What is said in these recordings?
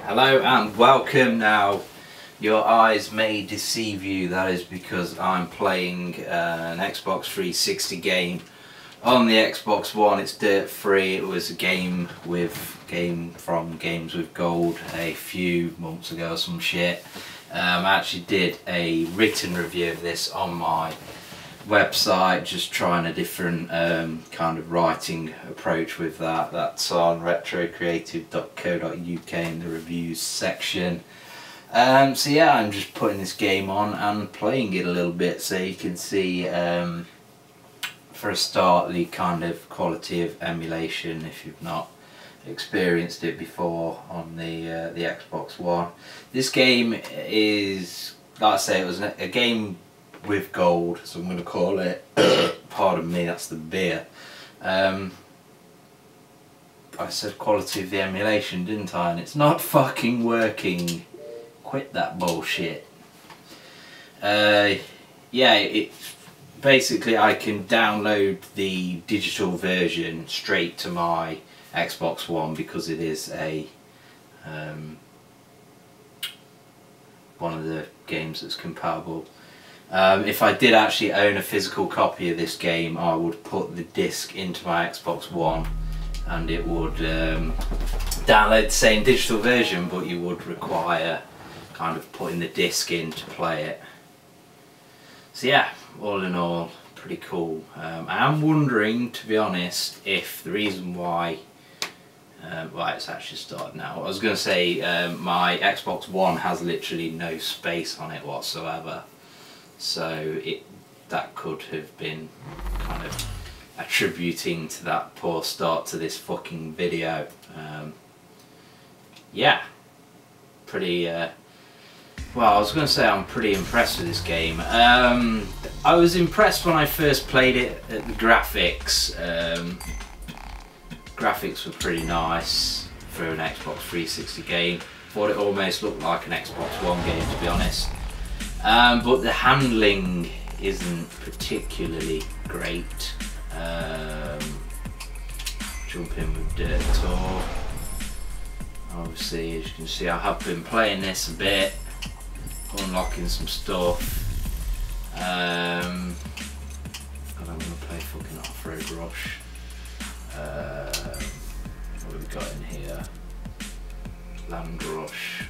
Hello and welcome. Now, your eyes may deceive you. That is because I'm playing an Xbox 360 game on the Xbox One. It's dirt free. It was a game from Games with Gold a few months ago or some shit. I actually did a written review of this on my website, just trying a different kind of writing approach with that. That's on retrocreative.co.uk in the reviews section. So yeah, I'm just putting this game on and playing it a little bit so you can see for a start the kind of quality of emulation if you've not experienced it before on the Xbox One. This game is, like I say, it was a game with gold, so I'm going to call it. Pardon me, that's the beer. I said quality of the emulation, didn't I? And it's not fucking working. Quit that bullshit. Yeah, it's basically I can download the digital version straight to my Xbox One because it is a one of the games that's compatible. If I did actually own a physical copy of this game, I would put the disc into my Xbox One and it would download the same digital version, but you would require kind of putting the disc in to play it. So yeah, all in all, pretty cool. I am wondering, to be honest, if the reason why right, it's actually started now. I was going to say my Xbox One has literally no space on it whatsoever. So that could have been kind of attributing to that poor start to this fucking video. Yeah, pretty well, I was going to say I'm pretty impressed with this game. I was impressed when I first played it at the graphics. Graphics were pretty nice for an Xbox 360 game. Thought it almost looked like an Xbox One game, to be honest. But the handling isn't particularly great. Jump in with Dirt Tour. Obviously, as you can see, I have been playing this a bit, unlocking some stuff. And I'm going to play fucking Off-Road Rush. What have we got in here? Land Rush.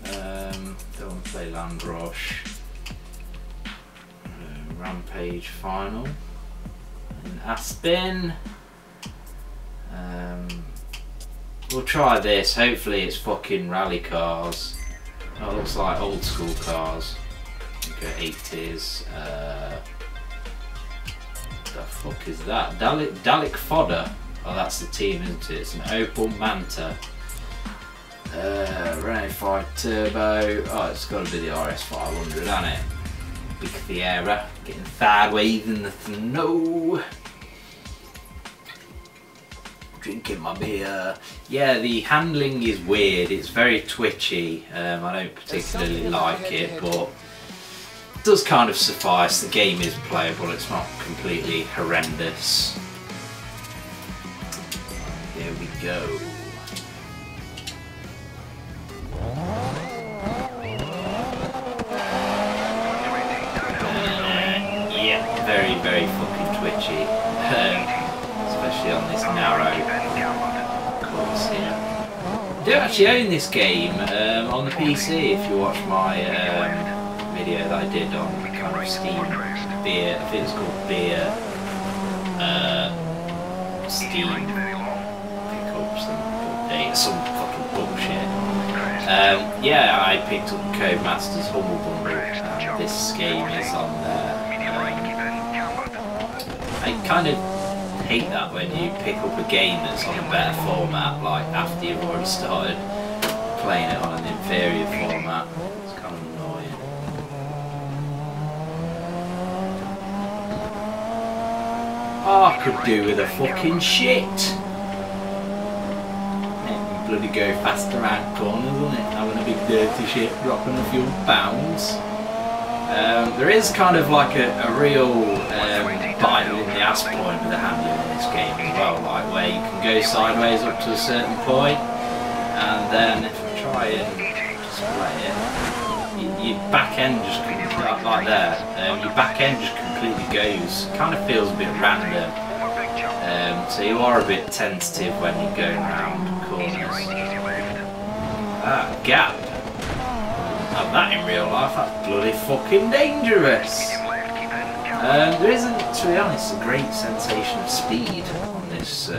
Don't want to play Land Rush. Rampage Final in Aspen. We'll try this. Hopefully it's fucking rally cars. Oh, it looks like old school cars. Okay, 80s. The fuck is that? Dalek Fodder. Oh, that's the team, isn't it? It's an Opel Manta. Renault 5 Turbo. Oh, it's got to be the RS500, hasn't it? Big Fiera, getting third wave in the snow. Drinking my beer. Yeah, the handling is weird. It's very twitchy. I don't particularly like it, but it does kind of suffice. The game is playable. It's not completely horrendous. Here we go. Very fucking twitchy, especially on this narrow course here. I do actually own this game on the PC. If you watch my video that I did on kind of Steam beer, I think it's called beer Steam pickups and updates, some fucking bullshit. Yeah, I picked up Codemasters Humble Bundle and this game is on there. I kind of hate that when you pick up a game that's on a better format, like after you've already started playing it on an inferior format. It's kind of annoying. Oh, I could do with a fucking shit. Make me bloody go faster around corners, isn't it? Having a big dirty shit, dropping a few pounds. There is kind of like a real bite in the ass point with the handling in this game as well, like where you can go sideways up to a certain point, and then if I try and display it, your back end just like there. Your back end just completely goes. Kind of feels a bit random. So you are a bit tentative when you're going around corners. Ah, gap. Have that in real life. That's bloody fucking dangerous. There isn't, to be honest, a great sensation of speed on this. I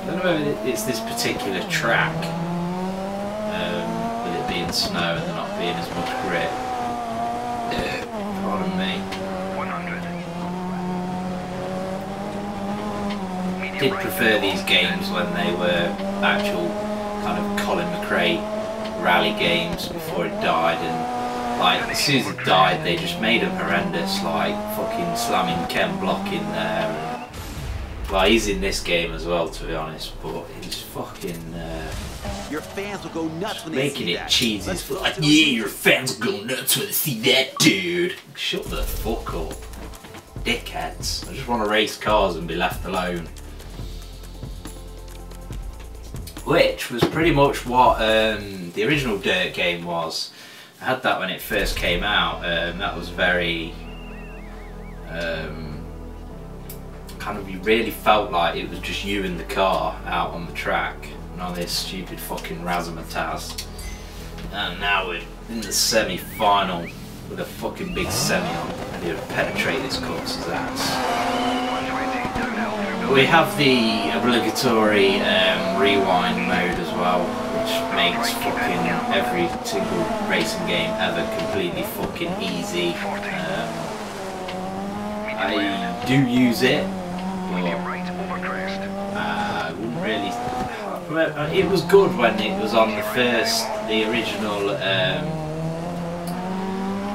don't know whether it's this particular track, with it being snow and there not being as much grip. Pardon me. Did prefer these games when they were actual kind of Colin McRae rally games before it died, and like as soon as it died they just made him horrendous, like fucking slamming Ken Block in there, and well, he's in this game as well, to be honest, but he's fucking your fans will go nuts when they making see it that. cheesy. It's like, yeah, your fans will go nuts when they see that, dude. Shut the fuck up, dickheads. I just want to race cars and be left alone. Which was pretty much what the original Dirt game was. I had that when it first came out. That was very kind of, you really felt like it was just you and the car out on the track, not this stupid fucking razzmatazz. And now we're in the semi-final with a fucking big semi on, ready to penetrate this course's ass. We have the obligatory rewind mode as well, which makes fucking every single racing game ever completely fucking easy. I do use it, but I wouldn't really. It was good when it was on the original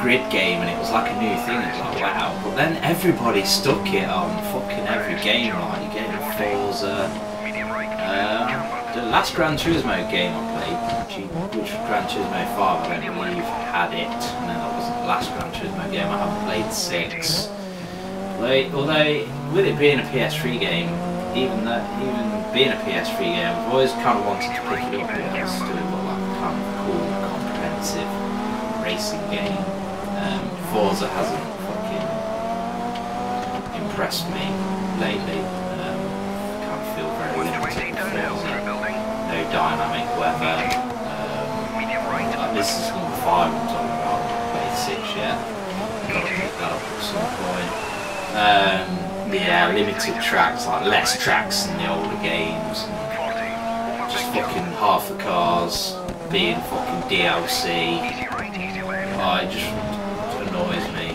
grid game, and it was like a new thing. It was like, wow. But then everybody stuck it on fucking every game. Like you get Forza, the last Gran Turismo game I played, which was Gran Turismo 5, I don't believe had it. And then that wasn't the last Gran Turismo game. I haven't played 6. Although with it being a PS3 game, even being a PS3 game, I've always kind of wanted to pick it up and still look like a kind of cool, comprehensive racing game. Forza hasn't fucking impressed me lately. Kind of feel very limited with Forza. No dynamic weather. Like this is number 5 I'm talking about. I haven't played 6 yet. Got to pick that up at some point. Yeah, limited tracks, like less tracks than the older games. And just fucking half the cars being fucking DLC. It just annoys me.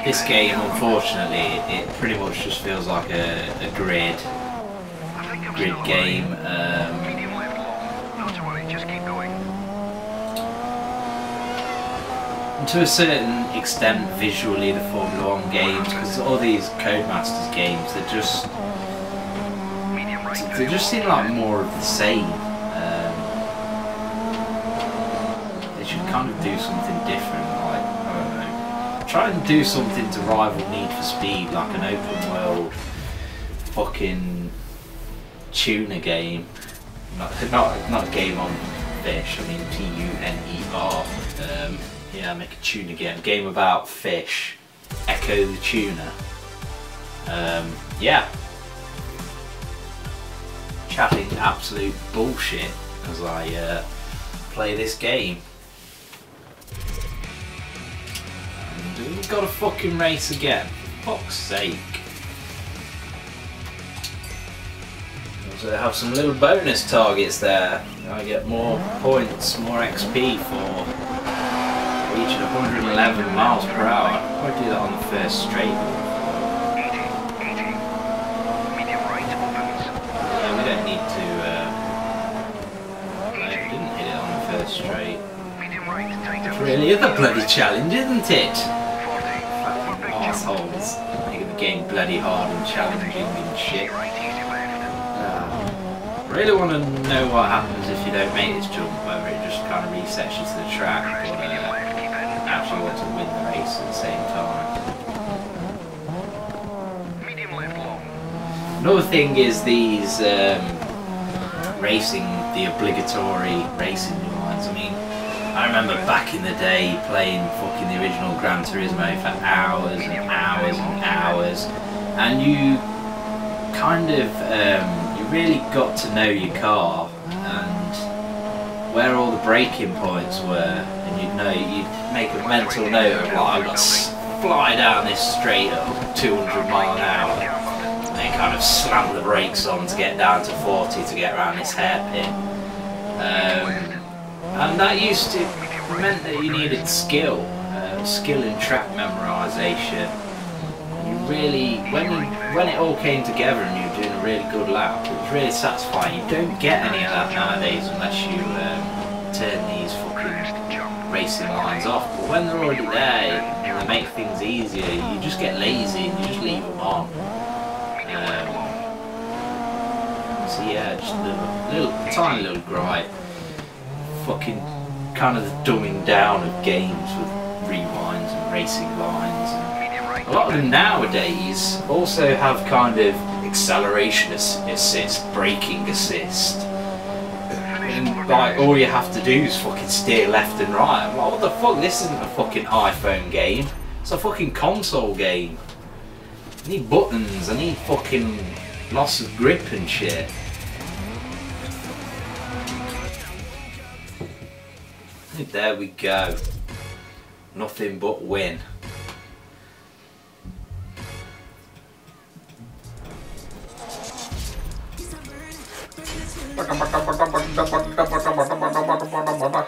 This game, unfortunately, it pretty much just feels like a grid game. And to a certain extent, visually, the Formula 1 games, because all these Codemasters games, they just seem like more of the same. They should kind of do something different, like, I don't know, try and do something to rival Need for Speed, like an open world fucking tuner game. Not a game on fish, I mean Tuner. Yeah, make a tuner game about fish. Echo the Tuner. Yeah. Chatting absolute bullshit as I play this game. And we've got a fucking race again. For fuck's sake. Also have some little bonus targets there. I get more points, more XP for reaching 111 miles per hour. I'll do that on the first straight. Yeah, we don't need to. No, we didn't hit it on the first straight. It's really the bloody challenge, isn't it? Fucking assholes. Making the game bloody hard and challenging and shit. Really want to know what happens if you don't make this jump, whether it just kind of resets you to the track, but actually want to win the race at the same time. Another thing is these racing, the obligatory racing lines. I mean, I remember back in the day playing fucking the original Gran Turismo for hours and hours and hours, and you kind of you really got to know your car and where all the braking points were, and you'd make a mental note of, like, I've got to fly down this straight at 200 mile an hour, and then kind of slam the brakes on to get down to 40 to get around this hairpin. And that meant that you needed skill in track memorisation. You really, when it all came together and you were doing a really good lap, it was really satisfying. You don't get any of that nowadays unless you turn these fucking racing lines off. But when they're already there and they make things easier, you just get lazy and you just leave them on. So yeah, just a tiny little gripe. Fucking kind of the dumbing down of games with rewinds and racing lines. And a lot of them nowadays also have kind of acceleration assist, braking assist. And like all you have to do is fucking steer left and right. I'm like, what the fuck? This isn't a fucking iPhone game. It's a fucking console game. I need buttons. I need fucking loss of grip and shit. There we go. Nothing but win.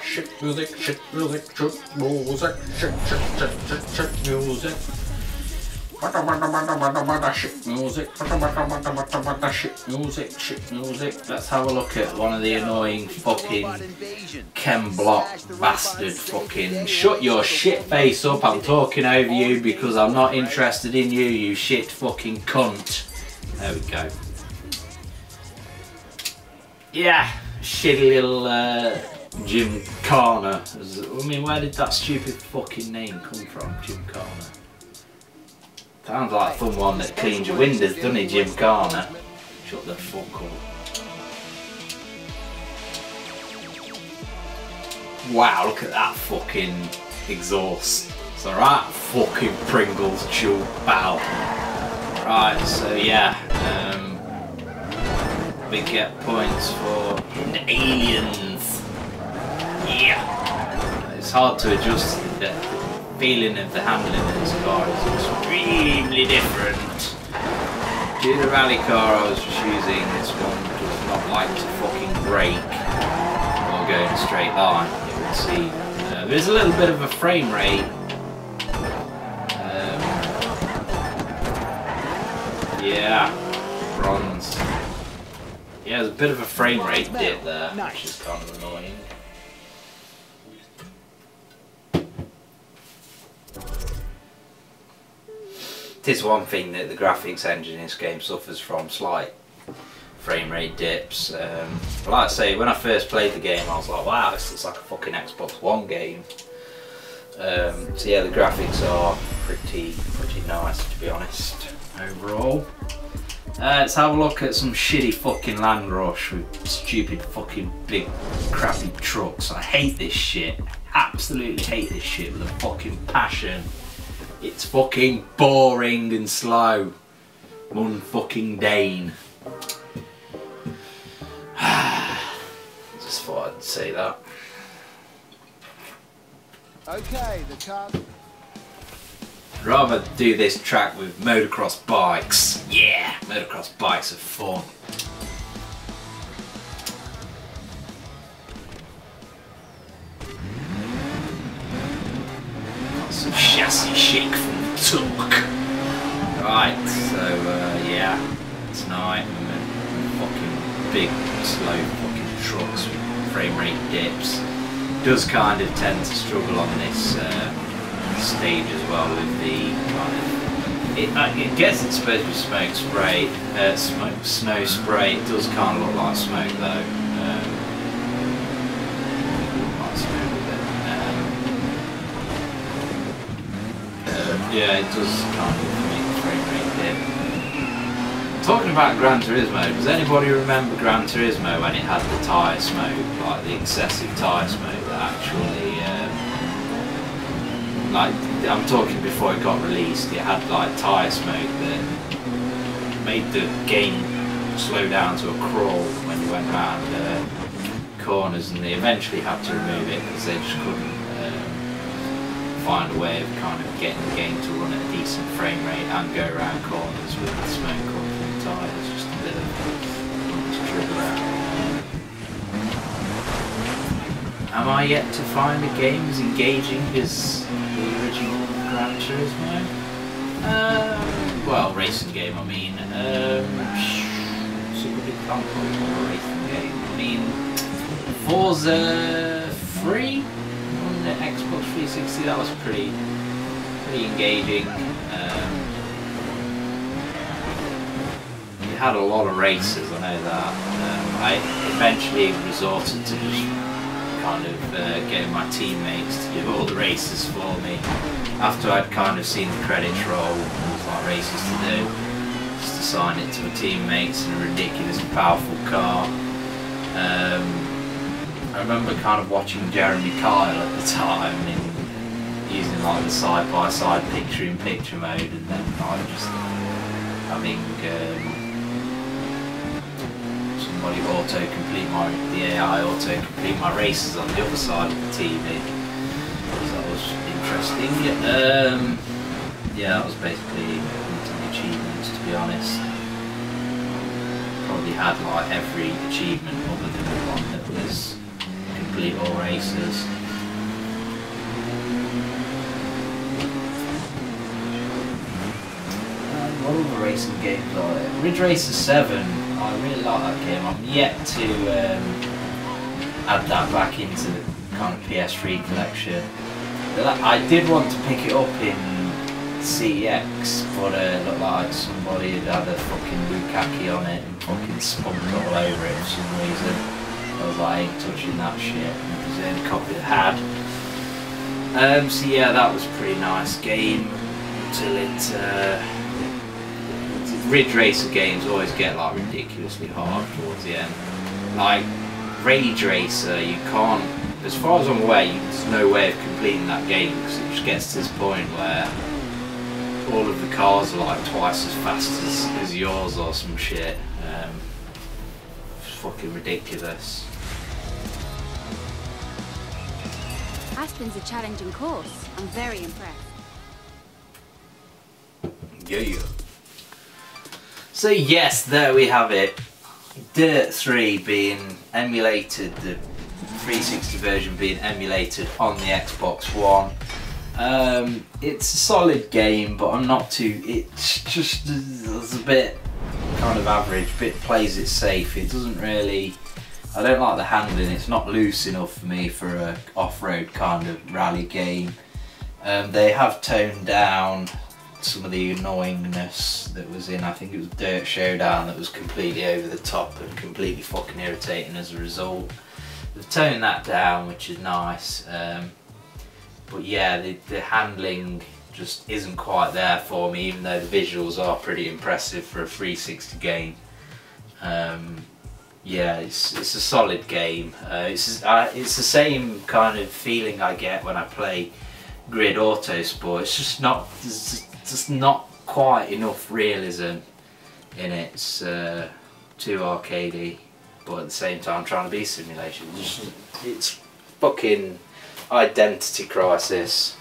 Shit music, shit music, shit music, shit music. Shit music. Let's have a look at one of the annoying fucking Chem Block bastard fucking shut your shit face up. I'm talking over you because I'm not interested in you, you shit fucking cunt. There we go. Yeah, shitty little Jim Carner. I mean, where did that stupid fucking name come from, Jim Carner? Sounds like someone that cleans your windows, doesn't he, Jim Carner? Shut the fuck up. Wow, look at that fucking exhaust. It's alright, fucking Pringles chew bow. Right, so yeah, we get points for the aliens. Yeah. It's hard to adjust to the feeling of the handling of this car is extremely different. To the rally car I was just using, this one does not like to fucking brake or go in a straight line. You can see there's a little bit of a frame rate. Yeah, bronze. Yeah, there's a bit of a frame rate dip there, which is kind of annoying. It is one thing that the graphics engine in this game suffers from, slight frame rate dips. But like I say, when I first played the game I was like, wow, this looks like a fucking Xbox One game. So yeah, the graphics are pretty nice, to be honest, overall. Let's have a look at some shitty fucking Land Rush with stupid fucking big crappy trucks. I hate this shit, absolutely hate this shit with a fucking passion. It's fucking boring and slow. Mun fucking Dane. Just thought I'd say that. Okay, the car. Rather do this track with motocross bikes. Yeah, motocross bikes are fun. Some chassis shake from the truck. Right, so yeah, tonight fucking big, slow fucking trucks with frame rate dips. Does kind of tend to struggle on this stage as well with the kind of. I guess it's supposed to be smoke spray, snow spray. It does kind of look like smoke though. Yeah, it does kind of make the frame rate dip. talking about Gran Turismo, does anybody remember Gran Turismo when it had the tyre smoke, like the excessive tyre smoke that actually, like, I'm talking before it got released, it had like tyre smoke that made the game slow down to a crawl when you went around corners, and they eventually had to remove it because they just couldn't find a way of kind of getting the game to run at a decent frame rate and go around corners with the smoke coming from the tyres. Just a bit of trip around. Am I yet to find a game as engaging as the original Gran Turismo? Well, racing game, I mean. It's a good example of a racing game. I mean, Forza 3 on the Xbox 360, that was pretty engaging. It had a lot of races, I know that. I eventually resorted to just kind of getting my teammates to do all the races for me. After I'd kind of seen the credits roll, there was like races to do, just assign it to my teammates in a ridiculously powerful car. I remember kind of watching Jeremy Kyle at the time and using like the side-by-side picture-in-picture mode, and then like just having somebody the AI auto-complete my races on the other side of the TV. So that was interesting. Yeah, that was basically hunting achievements, to be honest. Probably had like every achievement other than the one that was complete all races. And what other racing games are there? Ridge Racer 7, I really like that game. I'm yet to add that back into the kind of PS3 collection. I did want to pick it up in CEX, but it looked like somebody had had a fucking bukkake on it and fucking spunked all over it for some reason. I was like, I ain't touching that shit. It was the only copy it had. So yeah, that was a pretty nice game until Ridge Racer games always get like ridiculously hard towards the end. Like Rage Racer, you can't, as far as I'm aware, there's no way of completing that game because it just gets to this point where all of the cars are like twice as fast as yours or some shit. It's fucking ridiculous. Aspen's a challenging course. I'm very impressed. Yeah. So yes, there we have it. Dirt 3 being emulated, the 360 version being emulated on the Xbox One. It's a solid game, but I'm not too. It's a bit kind of average. Bit plays it safe. It doesn't really. I don't like the handling. It's not loose enough for me for a off-road kind of rally game. They have toned down some of the annoyingness that was in, I think it was Dirt Showdown, that was completely over the top and completely fucking irritating as a result. They've toned that down, which is nice. But yeah, the handling just isn't quite there for me, even though the visuals are pretty impressive for a 360 game. Yeah, it's a solid game. It's the same kind of feeling I get when I play Grid Autosport. It's just not, there's just not quite enough realism in it. It's too arcadey, but at the same time trying to be simulation. It's fucking Identity Crisis.